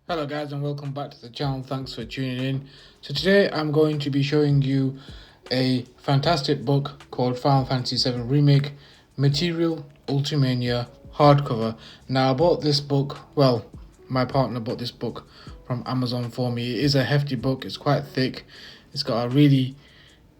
Hello guys and welcome back to the channel. Thanks for tuning in. So today I'm going to be showing you a fantastic book called Final Fantasy VII Remake Material Ultimania hardcover. Now I bought this book, well, my partner bought this book from Amazon for me. It is a hefty book, it's quite thick. It's got a really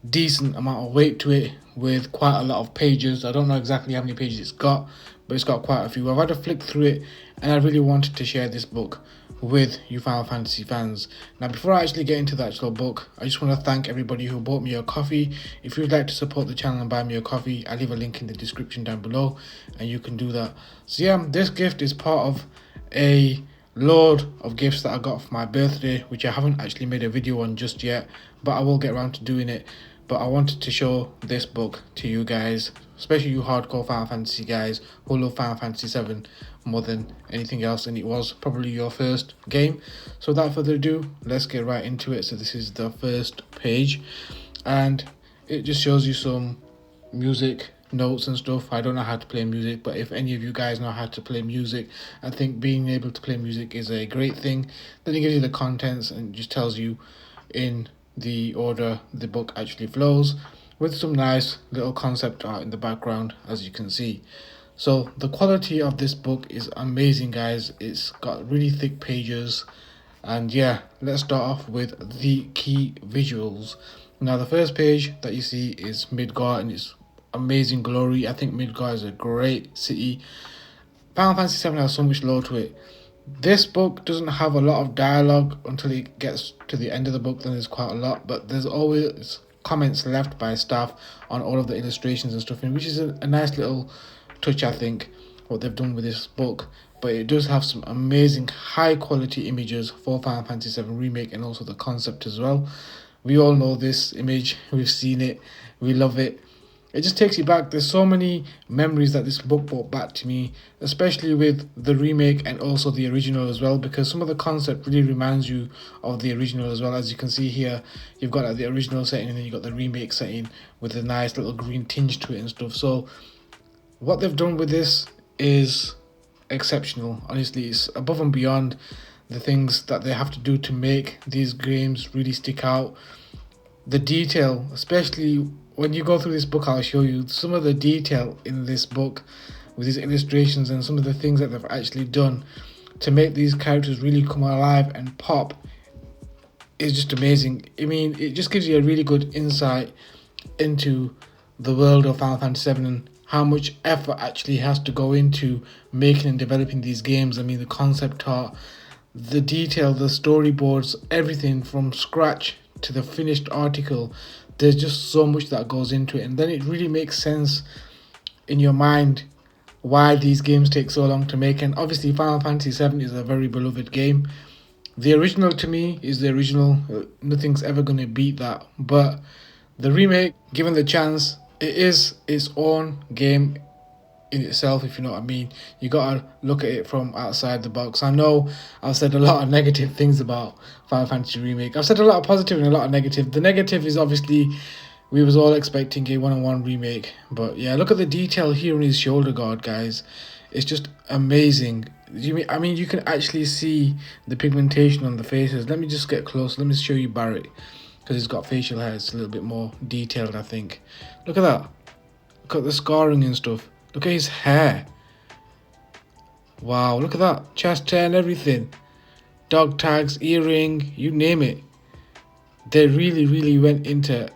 decent amount of weight to it with quite a lot of pages. I don't know exactly how many pages it's got, but it's got quite a few. I've had a flick through it and I really wanted to share this book with you Final Fantasy fans. Now before I actually get into the actual book, I just want to thank everybody who bought me a coffee. If you'd like to support the channel and buy me a coffee, I'll leave a link in the description down below and you can do that. So yeah, this gift is part of a load of gifts that I got for my birthday, which I haven't actually made a video on just yet, but I will get around to doing it. But I wanted to show this book to you guys, especially you hardcore Final Fantasy guys who love Final Fantasy VII more than anything else, and it was probably your first game. So without further ado, let's get right into it. So this is the first page and it just shows you some music notes and stuff. I don't know how to play music, but if any of you guys know how to play music, I think being able to play music is a great thing. Then it gives you the contents and just tells you in the order the book actually flows, with some nice little concept art in the background, as you can see. So the quality of this book is amazing, guys. It's got really thick pages, and yeah, let's start off with the key visuals. Now the first page that you see is Midgar and its amazing glory. I think Midgar is a great city. Final Fantasy VII has so much lore to it. This book doesn't have a lot of dialogue until it gets to the end of the book, then there's quite a lot, but there's always comments left by staff on all of the illustrations and stuff, which is a nice little touch, I think, what they've done with this book. But it does have some amazing high quality images for Final Fantasy VII Remake and also the concept as well. We all know this image, we've seen it, we love it. It just takes you back. There's so many memories that this book brought back to me, especially with the remake and also the original as well, because some of the concept really reminds you of the original as well. As you can see here, you've got the original setting and then you've got the remake setting with a nice little green tinge to it and stuff. So what they've done with this is exceptional. Honestly, it's above and beyond the things that they have to do to make these games really stick out. The detail, especially when you go through this book, I'll show you some of the detail in this book with these illustrations and some of the things that they've actually done to make these characters really come alive and pop is just amazing. I mean, it just gives you a really good insight into the world of Final Fantasy VII and how much effort actually has to go into making and developing these games. I mean, the concept art, the detail, the storyboards, everything from scratch to the finished article. There's just so much that goes into it, and then it really makes sense in your mind why these games take so long to make. And obviously Final Fantasy VII is a very beloved game. The original to me is the original. Nothing's ever going to beat that. But the remake, given the chance, it is its own game in itself, if you know what I mean. You gotta look at it from outside the box. I know I've said a lot of negative things about Final Fantasy Remake. I've said a lot of positive and a lot of negative. The negative is obviously we was all expecting a one-on-one remake, but yeah, look at the detail here on his shoulder guard, guys. It's just amazing. I mean, you can actually see the pigmentation on the faces. Let me just get close. Let me show you Barret, because he's got facial hair. It's a little bit more detailed, I think. Look at that. Look at the scarring and stuff. Look at his hair. Wow, look at that. Chest hair and everything. Dog tags, earring, you name it. They really went into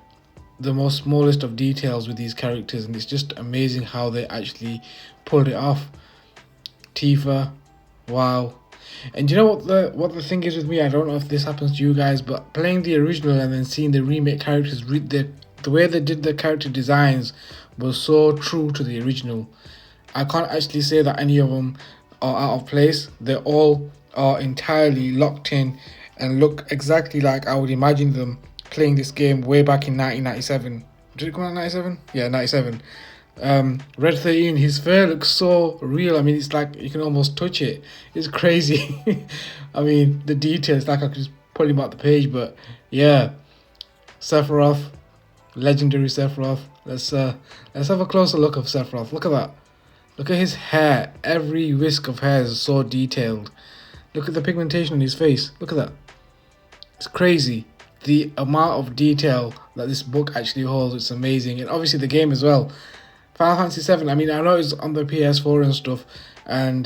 the most smallest of details with these characters, and it's just amazing how they actually pulled it off. Tifa, wow. And you know what the thing is with me? I don't know if this happens to you guys, but playing the original and then seeing the remake characters, the way they did the character designs was so true to the original. I can't actually say that any of them are out of place. They all are entirely locked in and look exactly like I would imagine them playing this game way back in 1997. Did it come out in 97? Yeah, 97. Red 13, his fur looks so real. I mean, it's like you can almost touch it. It's crazy. I mean, the details, like I could just pull him out the page, but yeah. Sephiroth, legendary Sephiroth. Let's have a closer look of Sephiroth. Look at that. Look at his hair. Every whisk of hair is so detailed. Look at the pigmentation on his face. Look at that. It's crazy. The amount of detail that this book actually holds, it's amazing. And obviously the game as well. Final Fantasy VII, I mean, I know it's on the PS4 and stuff, and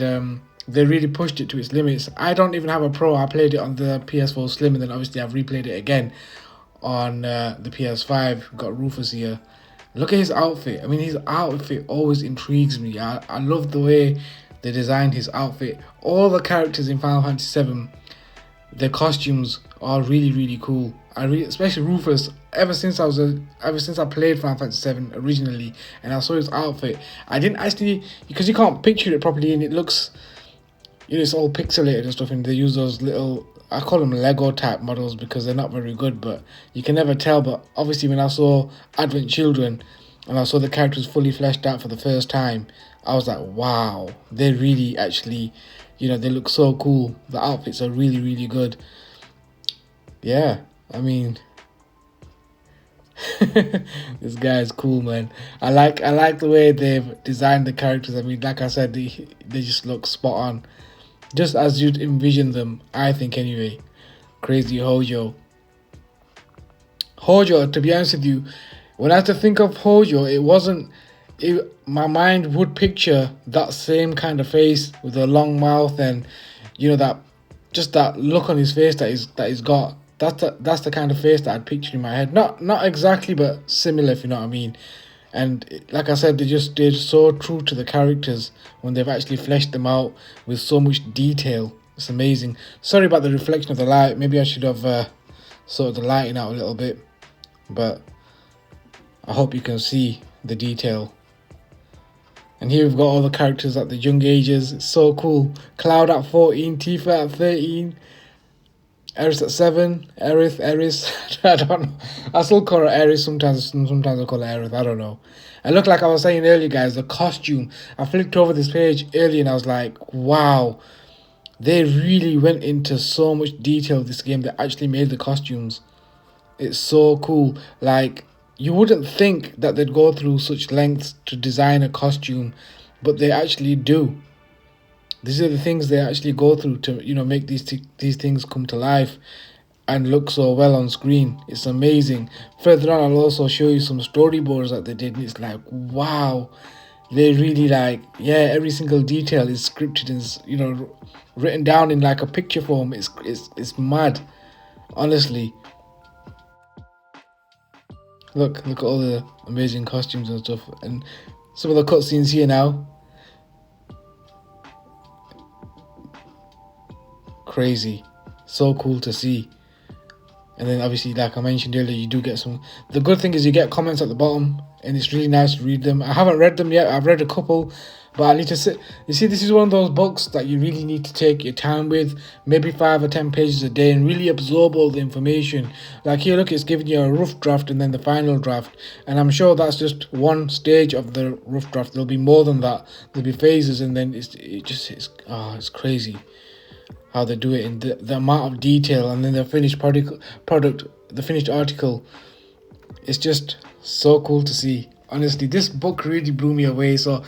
they really pushed it to its limits. I don't even have a Pro. I played it on the PS4 Slim, and then obviously I've replayed it again on the PS5. We've got Rufus here. Look at his outfit. I mean, his outfit always intrigues me. I love the way they designed his outfit. All the characters in Final Fantasy VII, their costumes are really, really cool. Especially Rufus. Ever since I played Final Fantasy VII originally, and I saw his outfit, I didn't actually, because you can't picture it properly, and it looks, it's all pixelated and stuff, and they use those little, I call them Lego type models because they're not very good, but you can never tell. But obviously when I saw Advent Children and I saw the characters fully fleshed out for the first time, I was like, wow, they really actually, they look so cool. The outfits are really, really good. Yeah, I mean, this guy is cool, man. I like the way they've designed the characters. I mean, like I said, they just look spot on, just as you'd envision them, I think, anyway. Crazy Hojo. To be honest with you, when I had to think of Hojo, my mind would picture that same kind of face with a long mouth, and that look on his face that he's got. That's the kind of face that I'd picture in my head. Not exactly, but similar, if you know what I mean. And like I said, they're so true to the characters when they've actually fleshed them out with so much detail. It's amazing. Sorry about the reflection of the light. Maybe I should have sorted the lighting out a little bit. But I hope you can see the detail. And here we've got all the characters at the young ages. It's so cool. Cloud at 14, Tifa at 13. Eris at 7, Eris, I don't know. I still call her Eris sometimes I call her Eris, I don't know. And look, like I was saying earlier, guys, the costume. I flicked over this page earlier and I was like, wow, they really went into so much detail this game. They actually made the costumes. It's so cool. Like, you wouldn't think that they'd go through such lengths to design a costume, but they actually do. These are the things they actually go through to, make these things come to life and look so well on screen. It's amazing. Further on, I'll also show you some storyboards that they did. And it's like, wow, they really every single detail is scripted and written down in like a picture form. It's mad, honestly. Look at all the amazing costumes and stuff, and some of the cutscenes here now. Crazy, so cool to see. And then obviously, like I mentioned earlier, you do get some. The good thing is you get comments at the bottom, and it's really nice to read them. I haven't read them yet. I've read a couple, but I need to sit. You see, this is one of those books that you really need to take your time with, maybe 5 or 10 pages a day, and really absorb all the information. Like here, look, it's giving you a rough draft and then the final draft, and I'm sure that's just one stage of the rough draft. There'll be more than that. There'll be phases, and then it's crazy how they do it in the amount of detail, and then the finished product, the finished article. It's just so cool to see. Honestly, this book really blew me away. So,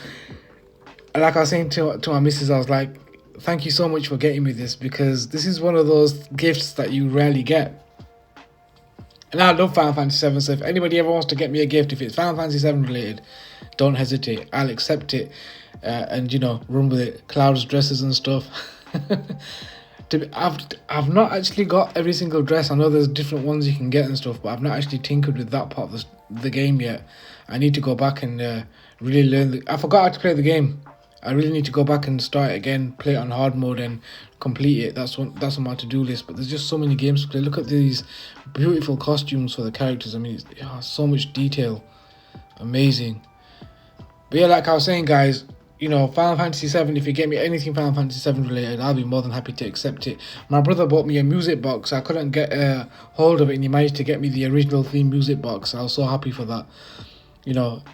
like I was saying to my missus, I was like, thank you so much for getting me this, because this is one of those gifts that you rarely get. And I love Final Fantasy VII, so if anybody ever wants to get me a gift, if it's Final Fantasy VII related, don't hesitate. I'll accept it and, run with it. Cloud's dresses and stuff. I've not actually got every single dress. I know there's different ones you can get and stuff, but I've not actually tinkered with that part of the game yet. I need to go back and really learn. I forgot how to play the game. I really need to go back and start it again, play it on hard mode and complete it. That's on my to-do list. But there's just so many games to play. Look at these beautiful costumes for the characters. I mean, so much detail. Amazing. But yeah, like I was saying, guys, Final Fantasy VII, if you get me anything Final Fantasy VII related, I'll be more than happy to accept it. My brother bought me a music box. I couldn't get hold of it, and he managed to get me the original theme music box. I was so happy for that.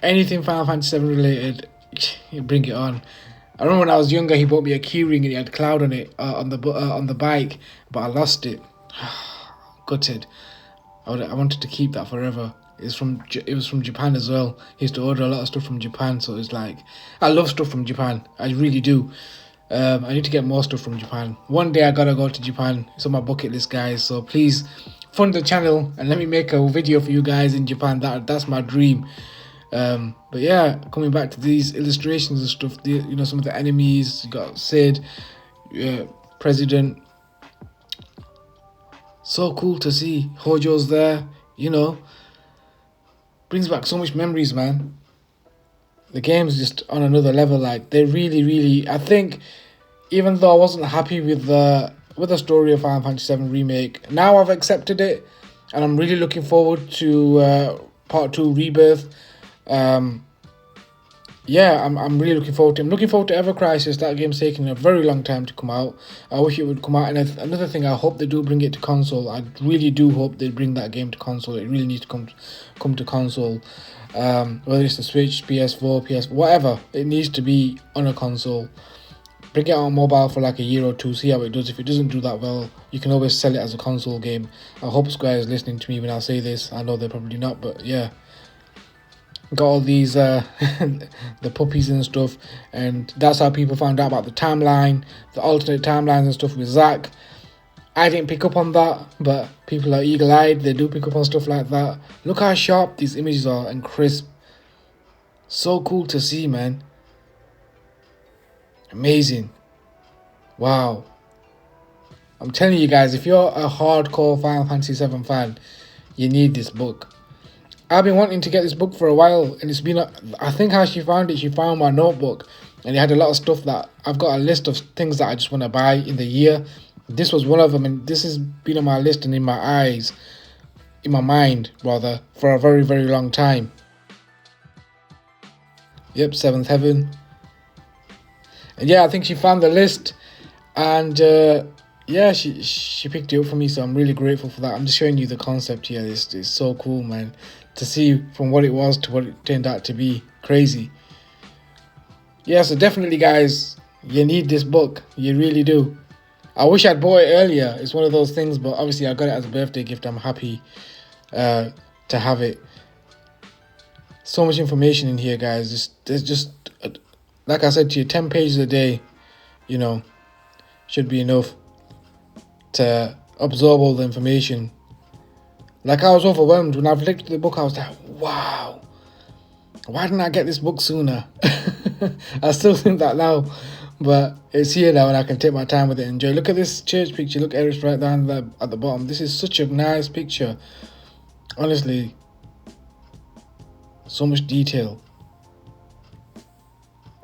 Anything Final Fantasy VII related, bring it on. I remember when I was younger, he bought me a keyring and it had Cloud on it on the bike, but I lost it. Gutted. I wanted to keep that forever. It was from Japan as well. He used to order a lot of stuff from Japan, so it's like, I love stuff from Japan. I really do. I need to get more stuff from Japan. One day I gotta go to Japan. It's on my bucket list, guys. So please fund the channel and let me make a video for you guys in Japan. That's my dream. But yeah, coming back to these illustrations and stuff, some of the enemies, you got Sid, President. So cool to see Hojo's there, brings back so much memories, man. The game's just on another level. Like, they really, I think, even though I wasn't happy with the story of Final Fantasy VII Remake, now I've accepted it, and I'm really looking forward to Part 2 Rebirth. I'm really looking forward to it. I'm looking forward to Ever Crisis. That game's taking a very long time to come out. I wish it would come out. And another thing, I hope they do bring it to console. I really do hope they bring that game to console. It really needs to come to console. Whether it's the Switch, PS4, PS, whatever. It needs to be on a console. Bring it on mobile for like a year or two. See how it does. If it doesn't do that well, you can always sell it as a console game. I hope Square is listening to me when I say this. I know they're probably not, but yeah. Got all these the puppies and stuff, and that's how people found out about the timeline, the alternate timelines and stuff with Zack. I didn't pick up on that, but people are eagle-eyed. They do pick up on stuff like that. Look how sharp these images are and crisp. So cool to see, man. Amazing. Wow. I'm telling you guys, if you're a hardcore Final Fantasy VII fan, you need this book. I've been wanting to get this book for a while, and it's been, I think how she found it, she found my notebook, and it had a lot of stuff that, I've got a list of things that I just want to buy in the year. This was one of them, and this has been on my list and in my mind, for a very, very long time. Yep, Seventh Heaven. And yeah, I think she found the list, and she picked it up for me, so I'm really grateful for that. I'm just showing you the concept here. This is so cool, man. To see from what it was to what it turned out to be. Crazy. Yeah, so definitely, guys, you need this book. You really do. I wish I'd bought it earlier. It's one of those things, but obviously I got it as a birthday gift. I'm happy to have it. So much information in here, guys. There's just, like I said to you, 10 pages a day, should be enough to absorb all the information. Like, I was overwhelmed when I flicked the book. I was like, wow, why didn't I get this book sooner? I still think that now, but it's here now and I can take my time with it and enjoy. Look at this church picture. Look, Eris right down there at the bottom. This is such a nice picture. Honestly, so much detail.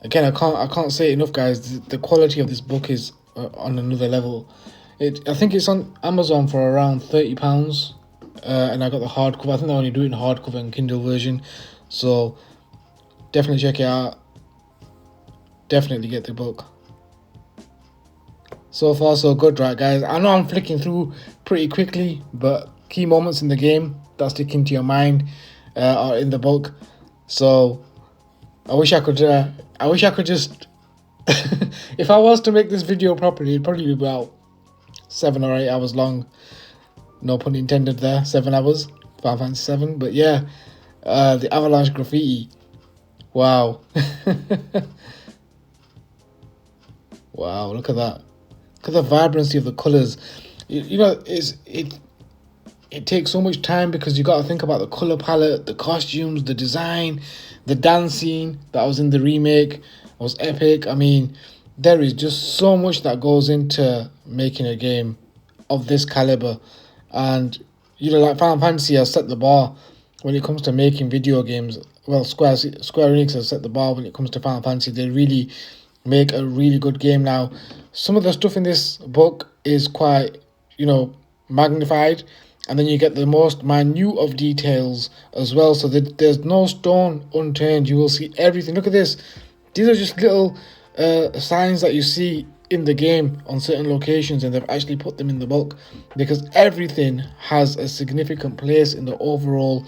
Again, I can't say it enough, guys. The quality of this book is on another level. I think it's on Amazon for around £30. And I got the hardcover. I think they only do it in hardcover and Kindle version. So definitely check it out. Definitely get the book. So far, so good, right, guys? I know I'm flicking through pretty quickly, but key moments in the game that stick into your mind are in the book. So I wish I could just if I was to make this video properly, it'd probably be about 7 or 8 hours long. No pun intended there. 7 hours. Final Fantasy VII. But yeah, the avalanche graffiti. Wow. Wow, look at that. Look at the vibrancy of the colours. It takes so much time because you got to think about the colour palette, the costumes, the design, the dance scene that was in the remake was epic. I mean, there is just so much that goes into making a game of this caliber. And, like Final Fantasy has set the bar when it comes to making video games. Well, Square Enix has set the bar when it comes to Final Fantasy. They really make a really good game now. Some of the stuff in this book is quite, magnified. And then you get the most minute of details as well. So that there's no stone unturned. You will see everything. Look at this. These are just little signs that you see in the game on certain locations, and they've actually put them in the book because everything has a significant place in the overall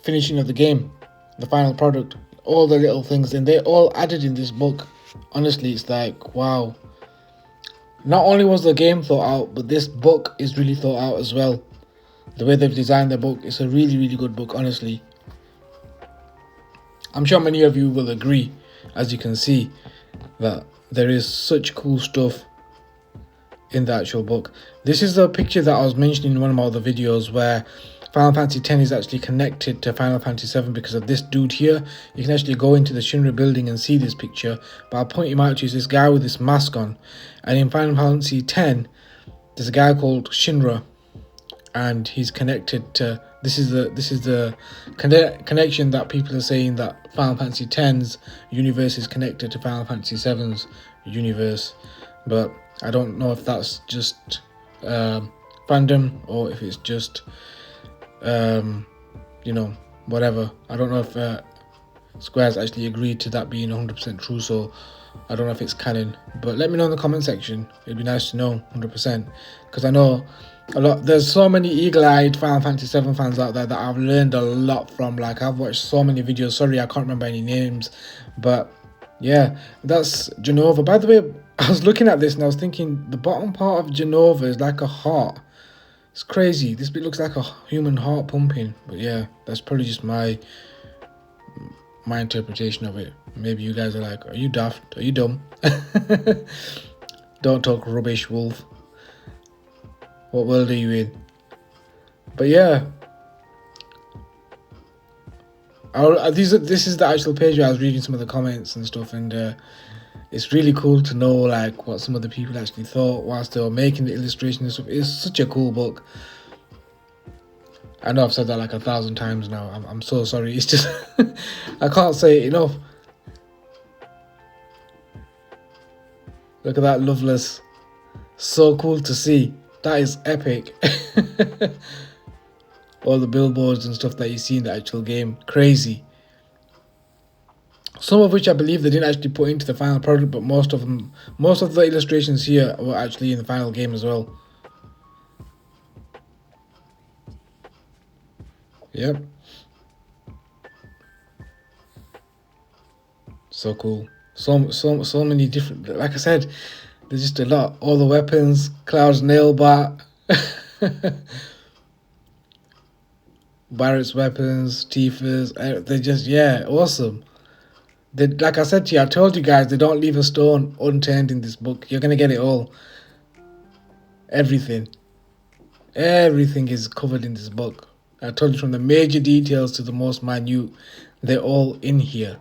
finishing of the game, the final product, all the little things, and they're all added in this book. Honestly, it's like, wow. Not only was the game thought out, but this book is really thought out as well. The way they've designed the book, it's a really, really good book, honestly. I'm sure many of you will agree, as you can see, that there is such cool stuff in the actual book. This is the picture that I was mentioning in one of my other videos where Final Fantasy X is actually connected to Final Fantasy VII because of this dude here. You can actually go into the Shinra building and see this picture, but I'll point him out to you. Is this guy with this mask on, and in Final Fantasy X there's a guy called Shinra, and he's connected to this is the connection that people are saying that Final Fantasy X's universe is connected to Final Fantasy VII's universe, but I don't know if that's just fandom or if it's just whatever. I don't know if Square's actually agreed to that being 100% true, so I don't know if it's canon, but let me know in the comment section. It'd be nice to know 100%, because I know there's so many eagle-eyed Final Fantasy VII fans out there that I've learned a lot from. Like, I've watched so many videos. Sorry, I can't remember any names, but yeah, that's Genova. By the way, I was looking at this and I was thinking the bottom part of Genova is like a heart. It's crazy. This bit looks like a human heart pumping, but yeah, that's probably just my interpretation of it. Maybe you guys are like, are you daft? Are you dumb? Don't talk rubbish, Wolf. What world are you in? But yeah, this is the actual page where I was reading some of the comments and stuff, and it's really cool to know like what some of the people actually thought whilst they were making the illustration and stuff. It's such a cool book. I know I've said that like 1,000 times now. I'm so sorry. It's just I can't say it enough. Look at that, Loveless. So cool to see. That is epic. All the billboards and stuff that you see in the actual game. Crazy. Some of which I believe they didn't actually put into the final product, but most of the illustrations here were actually in the final game as well. Yep. So cool. So many different, like I said, there's just a lot. All the weapons, Cloud's nail bar, Barrett's weapons, Tifa's, they're just, yeah, awesome. Like I said to you, I told you guys, they don't leave a stone unturned in this book. You're going to get it all. Everything is covered in this book. I told you, from the major details to the most minute, they're all in here.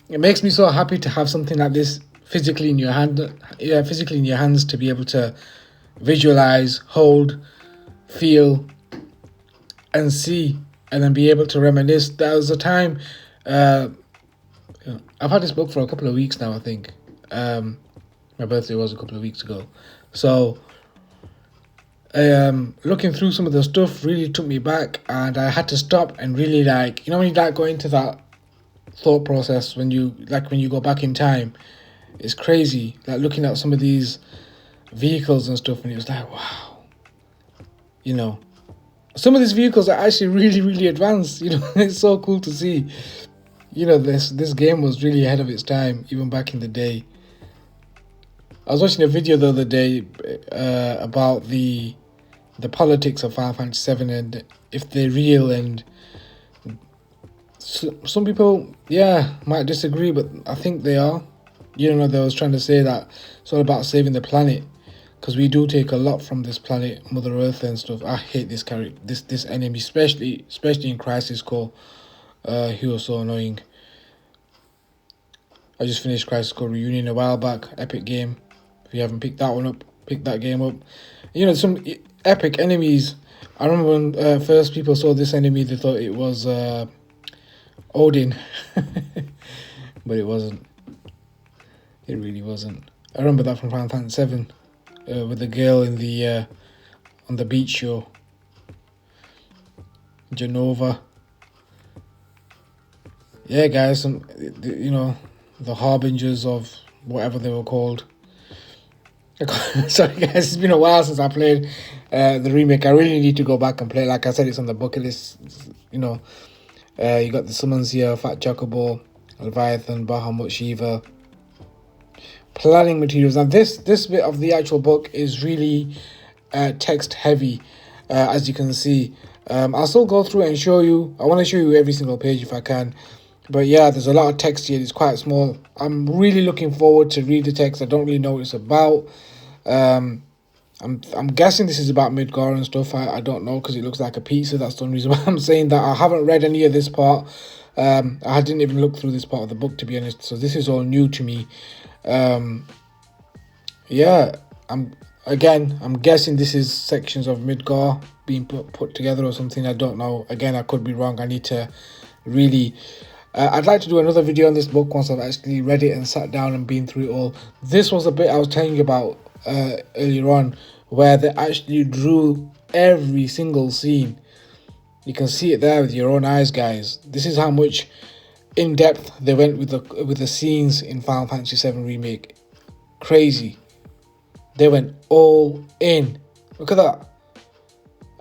It makes me so happy to have something like this physically in your hand, physically in your hands, to be able to visualize, hold, feel, and see, and then be able to reminisce. There was a time, I've had this book for a couple of weeks now, I think. My birthday was a couple of weeks ago, so looking through some of the stuff really took me back, and I had to stop and really, like, when you like go into that thought process when you go back in time. It's crazy, like looking at some of these vehicles and stuff, and it was like, wow, some of these vehicles are actually really, really advanced. It's so cool to see. This game was really ahead of its time, even back in the day. I was watching a video the other day about the politics of Final Fantasy VII and if they're real, and some people, might disagree, but I think they are. They was trying to say that it's all about saving the planet, because we do take a lot from this planet, Mother Earth and stuff. I hate this character, this enemy, especially in Crisis Core. He was so annoying. I just finished Crisis Core Reunion a while back. Epic game. If you haven't picked that one up, pick that game up. Some epic enemies. I remember when first people saw this enemy, they thought it was Odin, but it wasn't. It really wasn't. I remember that from Final Fantasy VII, with the girl in the on the beach show. Genova. Yeah, guys, the harbingers of whatever they were called. Sorry, guys, it's been a while since I played the remake. I really need to go back and play. Like I said, it's on the bucket list. You got the summons here: Fat Chocobo, Leviathan, Bahamut, Shiva. Planning materials. Now, this bit of the actual book is really text heavy, as you can see. I'll still go through it and show you. I want to show you every single page if I can. But yeah, there's a lot of text here. It's quite small. I'm really looking forward to read the text. I don't really know what it's about. I'm guessing this is about Midgar and stuff. I don't know, because it looks like a pizza. That's the only reason why I'm saying that. I haven't read any of this part. I didn't even look through this part of the book, to be honest. So this is all new to me. Yeah, I'm guessing this is sections of Midgar being put together or something. I don't know. Again, I could be wrong. I need to really. I'd like to do another video on this book once I've actually read it and sat down and been through it all. This was the bit I was telling you about earlier on, where they actually drew every single scene. You can see it there with your own eyes, guys. This is how much in depth they went with the scenes in Final Fantasy VII Remake. Crazy. They went all in. Look at that.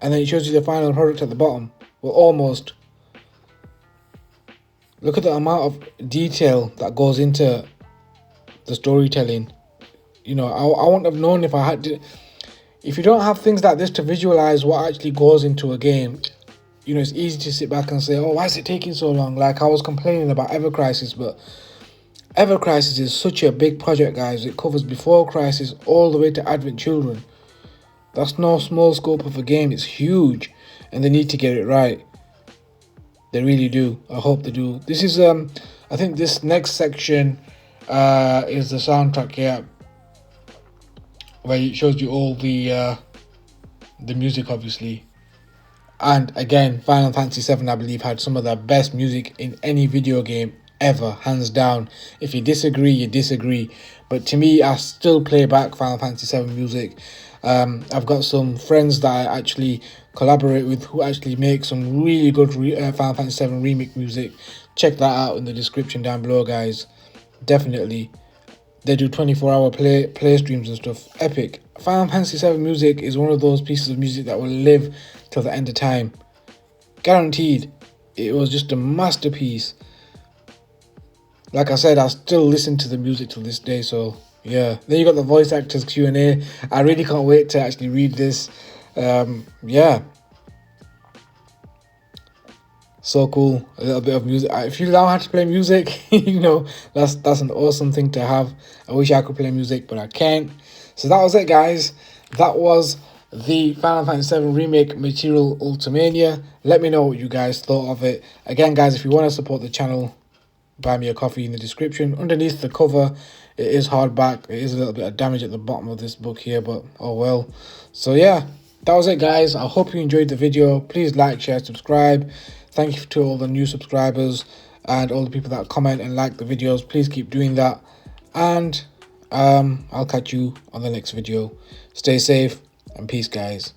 And then it shows you the final product at the bottom. Well, almost. Look at the amount of detail that goes into the storytelling. You know, I wouldn't have known if I had to. If you don't have things like this to visualize what actually goes into a game, you know, it's easy to sit back and say, oh, why is it taking so long? Like I was complaining about Ever Crisis, but Ever Crisis is such a big project, guys. It covers before Crisis all the way to Advent Children. That's no small scope of a game. It's huge, and they need to get it right. They really do. I hope they do. This is I think this next section is the soundtrack here, where it shows you all the music, obviously. And again, Final Fantasy VII, I believe, had some of the best music in any video game ever, hands down. If you disagree, you disagree. But to me, I still play back Final Fantasy VII music. I've got some friends that I actually collaborate with who actually make some really good Final Fantasy VII Remake music. Check that out in the description down below, guys. Definitely. They do 24-hour play streams and stuff. Epic. Final Fantasy VII music is one of those pieces of music that will live till the end of time. Guaranteed. It was just a masterpiece. Like I said, I still listen to the music till this day, so yeah. Then you got the voice actors Q&A. I really can't wait to actually read this. Yeah. So cool. A little bit of music. If you know how to play music, you know, that's an awesome thing to have. I wish I could play music, but I can't. So that was it, guys. That was the Final Fantasy VII Remake Material Ultimania. Let me know what you guys thought of it. Again, guys, if you want to support the channel, buy me a coffee in the description. Underneath the cover, it is hardback. It is a little bit of damage at the bottom of this book here, but oh well. So yeah, that was it, guys. I hope you enjoyed the video. Please like, share, subscribe. Thank you to all the new subscribers and all the people that comment and like the videos. Please keep doing that. And I'll catch you on the next video. Stay safe and peace, guys.